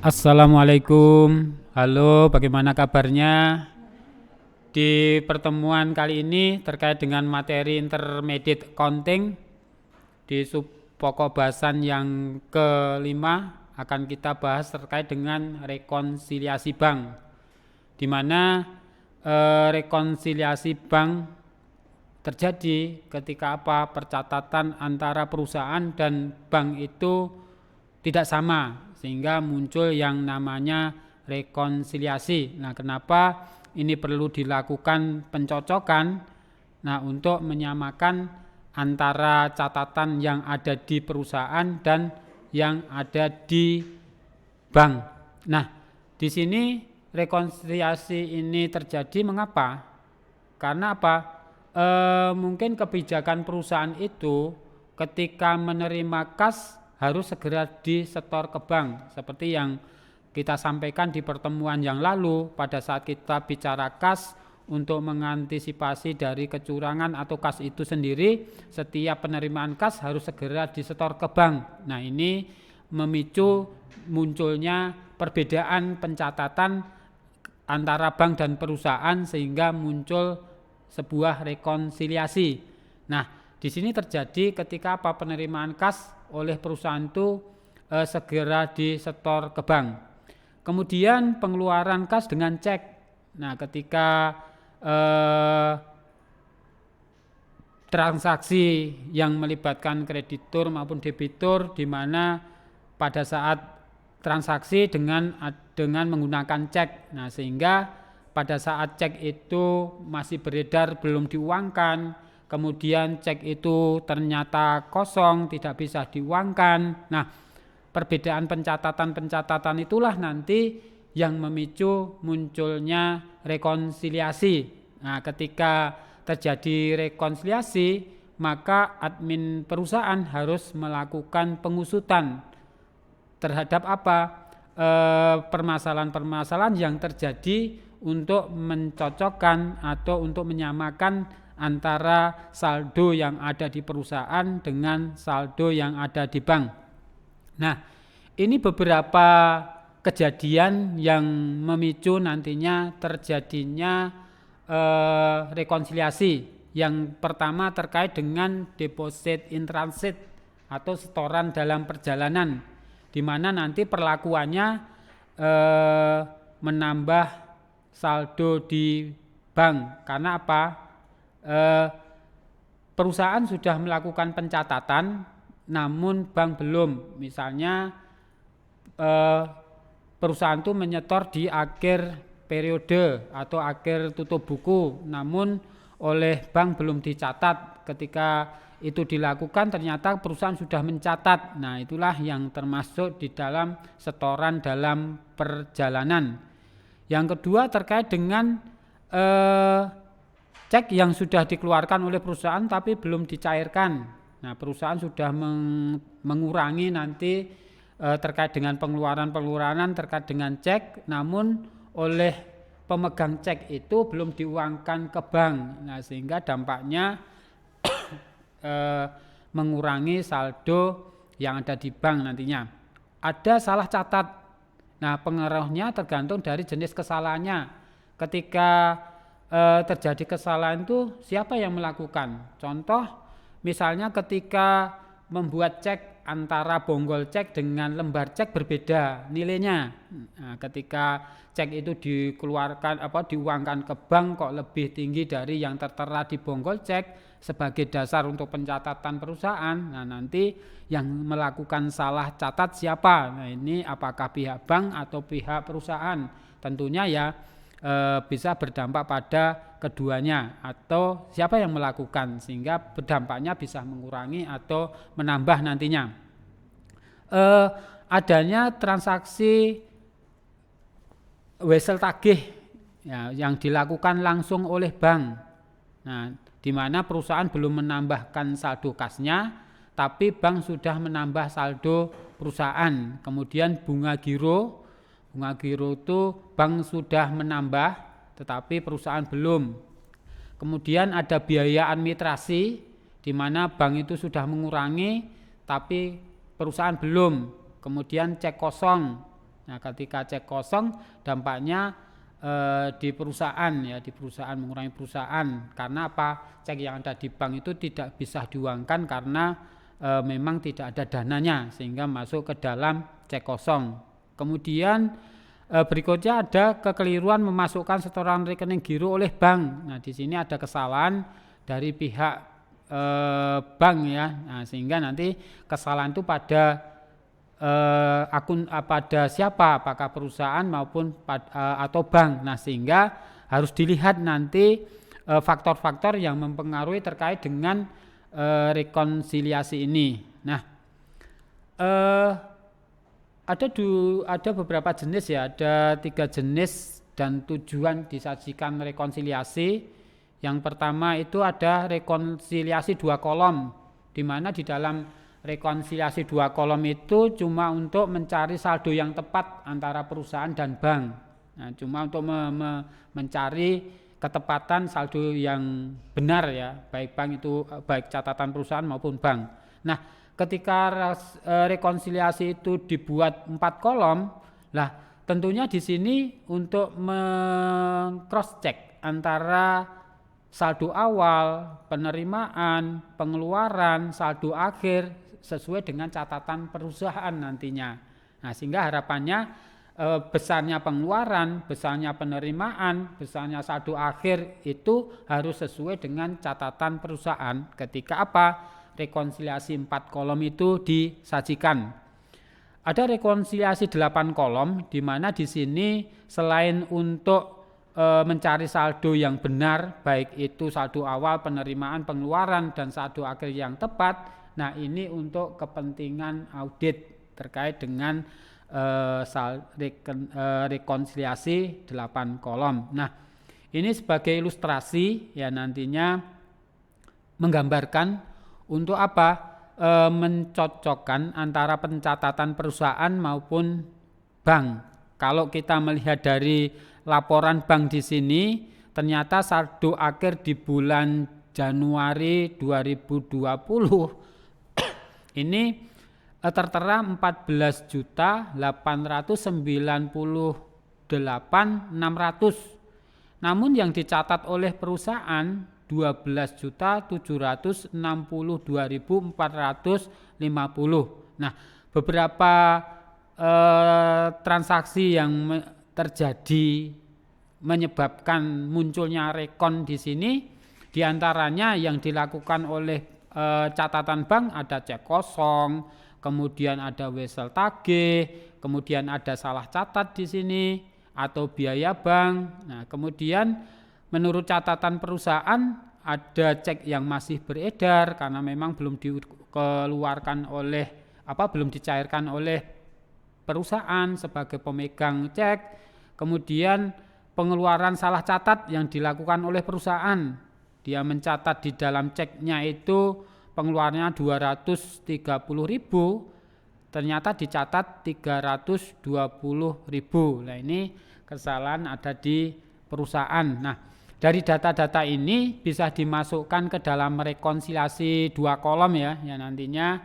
Assalamualaikum, halo bagaimana kabarnya? Di pertemuan kali ini terkait dengan materi intermediate accounting di sub pokok bahasan yang kelima akan kita bahas terkait dengan rekonsiliasi bank, di mana rekonsiliasi bank terjadi ketika percatatan antara perusahaan dan bank itu tidak sama, sehingga muncul yang namanya rekonsiliasi. Nah, kenapa ini perlu dilakukan pencocokan? Nah, untuk menyamakan antara catatan yang ada di perusahaan dan yang ada di bank. Nah, di sini rekonsiliasi ini terjadi mengapa? Karena mungkin kebijakan perusahaan itu ketika menerima kas harus segera disetor ke bank, seperti yang kita sampaikan di pertemuan yang lalu pada saat kita bicara kas. Untuk mengantisipasi dari kecurangan atau kas itu sendiri, setiap penerimaan kas harus segera disetor ke bank. Nah, ini memicu munculnya perbedaan pencatatan antara bank dan perusahaan sehingga muncul sebuah rekonsiliasi. Nah, di sini terjadi ketika penerimaan kas oleh perusahaan itu segera disetor ke bank. Kemudian pengeluaran kas dengan cek. Nah, ketika transaksi yang melibatkan kreditur maupun debitur, di mana pada saat transaksi dengan menggunakan cek. Nah, sehingga pada saat cek itu masih beredar belum diuangkan, kemudian cek itu ternyata kosong, tidak bisa diuangkan. Nah, perbedaan pencatatan itulah nanti yang memicu munculnya rekonsiliasi. Nah, ketika terjadi rekonsiliasi, maka admin perusahaan harus melakukan pengusutan terhadap permasalahan-permasalahan yang terjadi untuk mencocokkan atau untuk menyamakan antara saldo yang ada di perusahaan dengan saldo yang ada di bank. Nah, ini beberapa kejadian yang memicu nantinya terjadinya rekonsiliasi. Yang pertama terkait dengan deposit in transit atau setoran dalam perjalanan, di mana nanti perlakuannya menambah saldo di bank. Karena perusahaan sudah melakukan pencatatan namun bank belum. Misalnya perusahaan itu menyetor di akhir periode atau akhir tutup buku, namun oleh bank belum dicatat. Ketika itu dilakukan ternyata perusahaan sudah mencatat. Nah, itulah yang termasuk di dalam setoran dalam perjalanan. Yang kedua terkait dengan cek yang sudah dikeluarkan oleh perusahaan tapi belum dicairkan. Nah, perusahaan sudah mengurangi nanti terkait dengan pengeluaran terkait dengan cek, namun oleh pemegang cek itu belum diuangkan ke bank. Nah, sehingga dampaknya mengurangi saldo yang ada di bank nantinya. Ada salah catat. Nah, pengaruhnya tergantung dari jenis kesalahannya. Ketika terjadi kesalahan itu siapa yang melakukan? Contoh, misalnya ketika membuat cek, antara bonggol cek dengan lembar cek berbeda nilainya. Nah, ketika cek itu dikeluarkan diuangkan ke bank kok lebih tinggi dari yang tertera di bonggol cek sebagai dasar untuk pencatatan perusahaan. Nah, nanti yang melakukan salah catat siapa? Nah, ini apakah pihak bank atau pihak perusahaan? Tentunya ya bisa berdampak pada keduanya atau siapa yang melakukan, sehingga berdampaknya bisa mengurangi atau menambah nantinya. Adanya transaksi wesel tagih ya, yang dilakukan langsung oleh bank. Nah, di mana perusahaan belum menambahkan saldo kasnya, tapi bank sudah menambah saldo perusahaan. Kemudian bunga giro itu bank sudah menambah tetapi perusahaan belum. Kemudian ada biaya administrasi di mana bank itu sudah mengurangi tapi perusahaan belum. Kemudian cek kosong. Nah, ketika cek kosong dampaknya di perusahaan ya, di perusahaan mengurangi perusahaan. Karena apa? Cek yang ada di bank itu tidak bisa diuangkan karena memang tidak ada dananya sehingga masuk ke dalam cek kosong. Kemudian berikutnya ada kekeliruan memasukkan setoran rekening giro oleh bank. Nah, di sini ada kesalahan dari pihak bank ya. Nah, sehingga nanti kesalahan itu pada akun pada siapa, apakah perusahaan maupun atau bank. Nah, sehingga harus dilihat nanti faktor-faktor yang mempengaruhi terkait dengan rekonsiliasi ini. Nah, ada beberapa jenis ya, ada 3 jenis dan tujuan disajikan rekonsiliasi. Yang pertama itu ada rekonsiliasi 2 kolom, di mana di dalam rekonsiliasi 2 kolom itu cuma untuk mencari saldo yang tepat antara perusahaan dan bank. Nah, cuma untuk mencari ketepatan saldo yang benar ya, baik bank itu baik catatan perusahaan maupun bank. Nah, ketika rekonsiliasi itu dibuat 4 kolom, lah tentunya di sini untuk cross check antara saldo awal, penerimaan, pengeluaran, saldo akhir sesuai dengan catatan perusahaan nantinya. Nah, sehingga harapannya besarnya pengeluaran, besarnya penerimaan, besarnya saldo akhir itu harus sesuai dengan catatan perusahaan ketika apa? Rekonsiliasi 4 kolom itu disajikan. Ada rekonsiliasi 8 kolom di mana di sini selain untuk mencari saldo yang benar, baik itu saldo awal, penerimaan, pengeluaran dan saldo akhir yang tepat. Nah, ini untuk kepentingan audit terkait dengan rekonsiliasi 8 kolom. Nah, ini sebagai ilustrasi ya, nantinya menggambarkan untuk apa? Mencocokkan antara pencatatan perusahaan maupun bank. Kalau kita melihat dari laporan bank di sini, ternyata saldo akhir di bulan Januari 2020 ini tertera 14.898.600. Namun yang dicatat oleh perusahaan 12.762.450. Nah, beberapa transaksi yang terjadi menyebabkan munculnya rekon di sini, diantaranya yang dilakukan oleh catatan bank ada cek kosong, kemudian ada wesel tagih, kemudian ada salah catat di sini atau biaya bank. Nah, kemudian menurut catatan perusahaan ada cek yang masih beredar karena memang belum dikeluarkan oleh belum dicairkan oleh perusahaan sebagai pemegang cek. Kemudian pengeluaran salah catat yang dilakukan oleh perusahaan. Dia mencatat di dalam ceknya itu pengeluarannya 230.000, ternyata dicatat 320.000. Nah, ini kesalahan ada di perusahaan. Nah, dari data-data ini bisa dimasukkan ke dalam rekonsiliasi 2 kolom ya. Ya, nantinya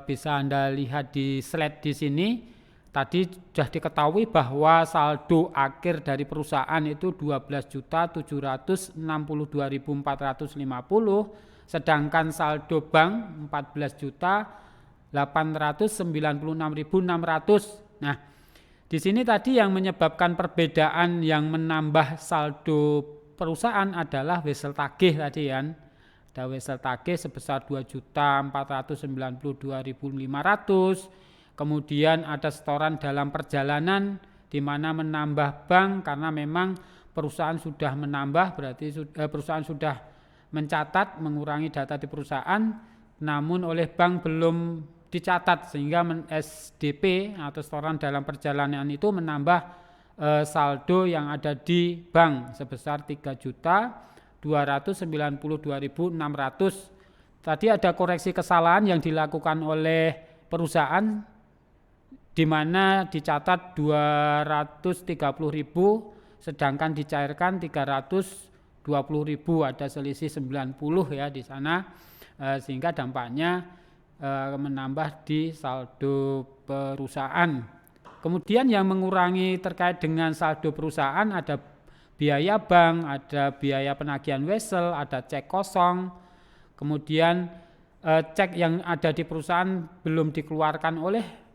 bisa Anda lihat di slide di sini. Tadi sudah diketahui bahwa saldo akhir dari perusahaan itu 12.762.450, sedangkan saldo bank 14.896.600. Nah, di sini tadi yang menyebabkan perbedaan yang menambah saldo perusahaan adalah wesel tagih tadi kan. Ada wesel tagih sebesar 2.492.500. Kemudian ada setoran dalam perjalanan di mana menambah bank karena memang perusahaan sudah menambah, berarti perusahaan sudah mencatat mengurangi data di perusahaan, namun oleh bank belum dicatat sehingga SDP atau setoran dalam perjalanan itu menambah saldo yang ada di bank sebesar 3.292.600. Tadi ada koreksi kesalahan yang dilakukan oleh perusahaan di mana dicatat 230.000 sedangkan dicairkan 320.000, ada selisih 90 ya di sana, sehingga dampaknya menambah di saldo perusahaan. kemudian yang mengurangi terkait dengan saldo perusahaan ada biaya bank, ada biaya penagihan wesel, ada cek kosong, kemudian cek yang ada di perusahaan belum dikeluarkan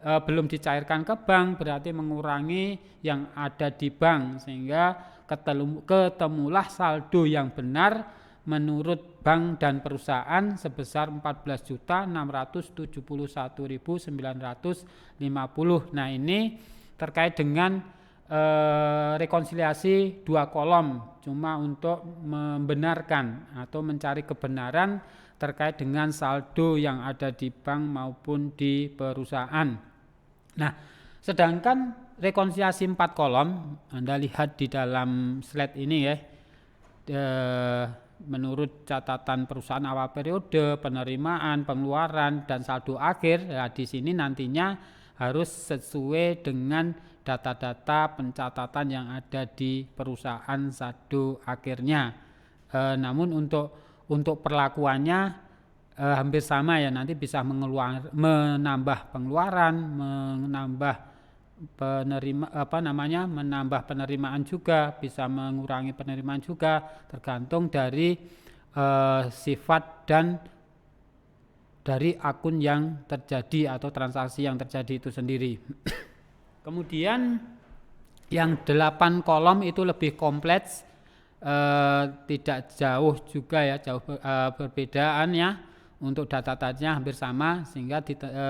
belum dicairkan ke bank, berarti mengurangi yang ada di bank, sehingga ketemulah saldo yang benar menurut bank dan perusahaan sebesar 14.671.950. Nah, ini terkait dengan rekonsiliasi 2 kolom, cuma untuk membenarkan atau mencari kebenaran terkait dengan saldo yang ada di bank maupun di perusahaan. Nah, sedangkan rekonsiliasi 4 kolom, Anda lihat di dalam slide ini ya, menurut catatan perusahaan awal periode, penerimaan, pengeluaran, dan saldo akhir, ya di sini nantinya harus sesuai dengan data-data pencatatan yang ada di perusahaan saldo akhirnya. Namun untuk perlakuannya hampir sama ya, nanti bisa menambah pengeluaran, menambah menambah penerimaan juga, bisa mengurangi penerimaan juga, tergantung dari sifat dan dari akun yang terjadi atau transaksi yang terjadi itu sendiri. Kemudian yang 8 kolom itu lebih kompleks, tidak jauh juga ya, jauh perbedaannya. Untuk data-datanya hampir sama, sehingga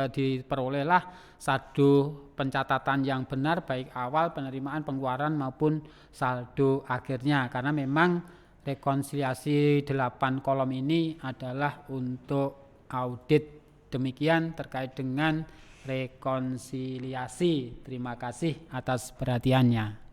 diperolehlah saldo pencatatan yang benar baik awal, penerimaan, pengeluaran maupun saldo akhirnya, karena memang rekonsiliasi 8 kolom ini adalah untuk audit. Demikian terkait dengan rekonsiliasi. Terima kasih atas perhatiannya.